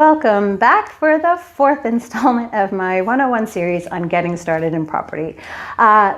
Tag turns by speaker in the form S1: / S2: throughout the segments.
S1: Welcome back for the fourth installment of my 101 series on getting started in property.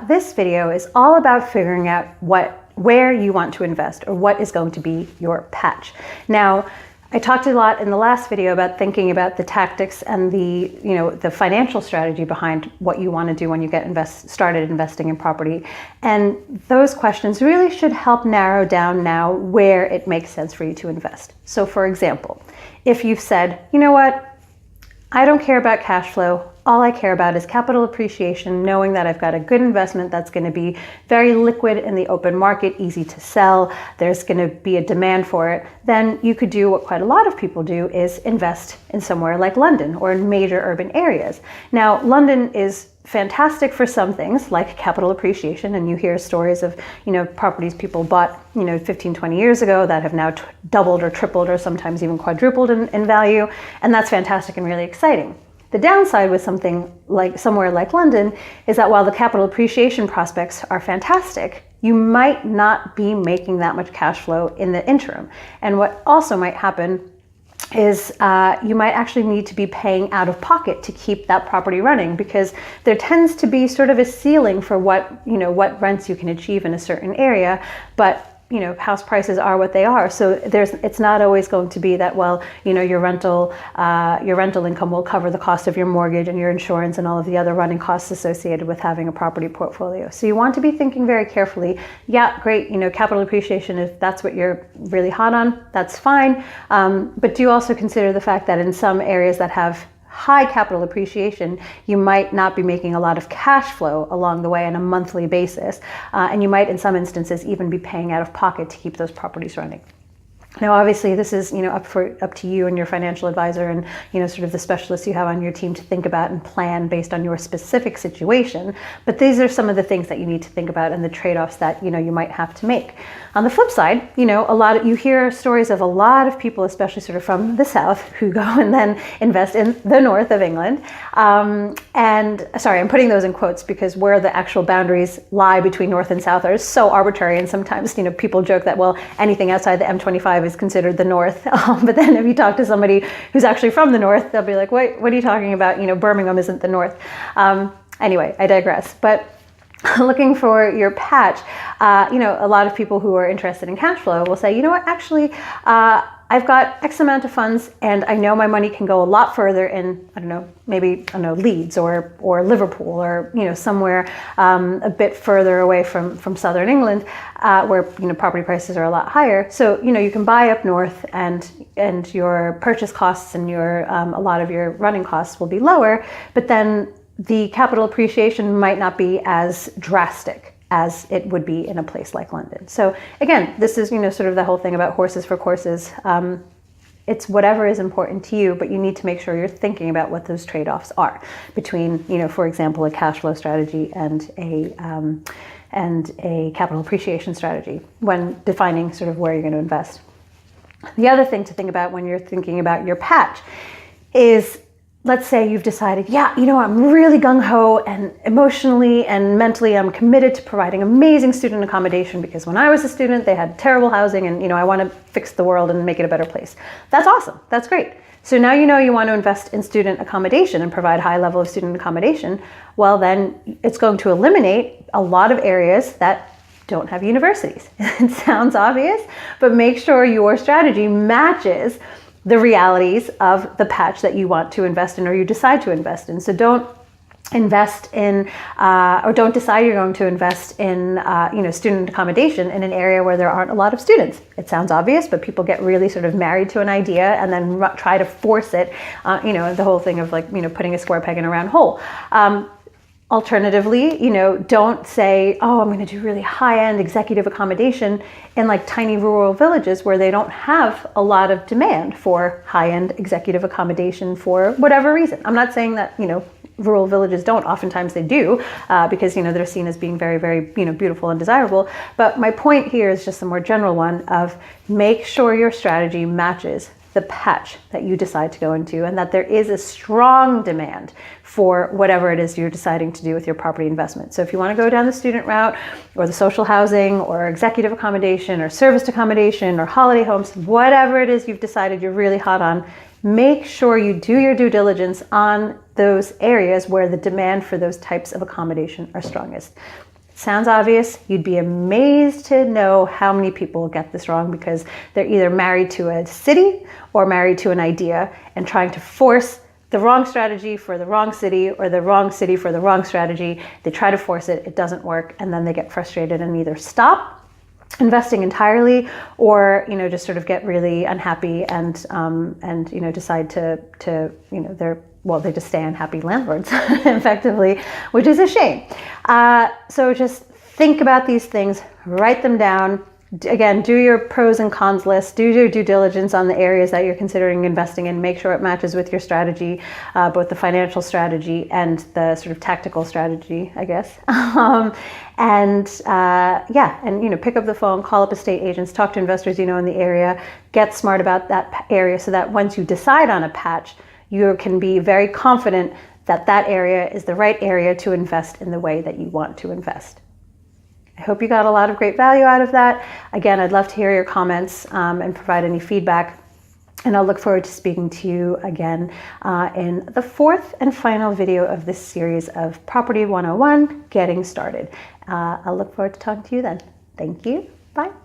S1: This video is all about figuring out where you want to invest or what is going to be your patch. Now, I talked a lot in the last video about thinking about the tactics and the financial strategy behind what you want to do when you get started investing in property. And those questions really should help narrow down now where it makes sense for you to invest. So for example, if you've said, you know what, I don't care about cash flow. All I care about is capital appreciation, knowing that I've got a good investment that's going to be very liquid in the open market, easy to sell, there's going to be a demand for it, then you could do what quite a lot of people do, is invest in somewhere like London or in major urban areas. Now, London is fantastic for some things like capital appreciation, and you hear stories of properties people bought 15, 20 years ago that have now doubled or tripled or sometimes even quadrupled in value, and that's fantastic and really exciting. The downside with somewhere like London is that while the capital appreciation prospects are fantastic, you might not be making that much cash flow in the interim. And what also might happen is you might actually need to be paying out of pocket to keep that property running, because there tends to be sort of a ceiling for what rents you can achieve in a certain area, but house prices are what they are. So it's not always going to be that, your rental income will cover the cost of your mortgage and your insurance and all of the other running costs associated with having a property portfolio. So you want to be thinking very carefully. Yeah, great. Capital appreciation, if that's what you're really hot on, that's fine. But do also consider the fact that in some areas that have high capital appreciation, you might not be making a lot of cash flow along the way on a monthly basis. And you might, in some instances, even be paying out of pocket to keep those properties running. Now, obviously, this is up to you and your financial advisor and sort of the specialists you have on your team to think about and plan based on your specific situation. But these are some of the things that you need to think about and the trade-offs that you might have to make. On the flip side, you hear stories of a lot of people, especially sort of from the south, who go and then invest in the north of England. And sorry, I'm putting those in quotes because where the actual boundaries lie between north and south are so arbitrary, and sometimes people joke that anything outside the M25 is considered the north. But then if you talk to somebody who's actually from the north, they'll be like, wait, what are you talking about? Birmingham isn't the north. Anyway, I digress. But looking for your patch, a lot of people who are interested in cash flow will say, actually, I've got X amount of funds and I know my money can go a lot further in, Leeds or Liverpool or, somewhere a bit further away from southern England, where, property prices are a lot higher. So, you can buy up north and your purchase costs and a lot of your running costs will be lower, but then the capital appreciation might not be as drastic as it would be in a place like London. So again, this is, sort of the whole thing about horses for courses. It's whatever is important to you, but you need to make sure you're thinking about what those trade-offs are between, for example, a cash flow strategy and a capital appreciation strategy when defining sort of where you're going to invest. The other thing to think about when you're thinking about your patch is, let's say you've decided, I'm really gung-ho and emotionally and mentally I'm committed to providing amazing student accommodation because when I was a student, they had terrible housing and, I want to fix the world and make it a better place. That's awesome. That's great. So now you want to invest in student accommodation and provide high level of student accommodation. Well, then it's going to eliminate a lot of areas that don't have universities. It sounds obvious, but make sure your strategy matches the realities of the patch that you want to invest in or you decide to invest in. So don't invest in or don't decide you're going to invest in student accommodation in an area where there aren't a lot of students. It sounds obvious, but people get really sort of married to an idea and then try to force it, the whole thing of putting a square peg in a round hole. Alternatively, don't say, I'm going to do really high-end executive accommodation in tiny rural villages where they don't have a lot of demand for high-end executive accommodation for whatever reason. I'm not saying that, rural villages don't. Oftentimes they do because, they're seen as being very, very, beautiful and desirable. But my point here is just a more general one of make sure your strategy matches the patch that you decide to go into and that there is a strong demand for whatever it is you're deciding to do with your property investment. So if you want to go down the student route or the social housing or executive accommodation or serviced accommodation or holiday homes, whatever it is you've decided you're really hot on, make sure you do your due diligence on those areas where the demand for those types of accommodation are strongest. Sounds obvious. You'd be amazed to know how many people get this wrong because they're either married to a city or married to an idea and trying to force the wrong strategy for the wrong city or the wrong city for the wrong strategy. They try to force it, it doesn't work, and then they get frustrated and either stop investing entirely or, you know, just sort of get really unhappy and you know, decide to you know, they just stay unhappy landlords effectively, which is a shame. So just think about these things, write them down. Again, do your pros and cons list, do your due diligence on the areas that you're considering investing in, make sure it matches with your strategy, both the financial strategy and the sort of tactical strategy, I guess. Yeah, and you know, pick up the phone, call up estate agents, talk to investors you know in the area, get smart about that area so that once you decide on a patch, you can be very confident that that area is the right area to invest in the way that you want to invest. I hope you got a lot of great value out of that. Again, I'd love to hear your comments and provide any feedback. And I'll look forward to speaking to you again in the fourth and final video of this series of Property 101, Getting Started. I'll look forward to talking to you then. Thank you. Bye.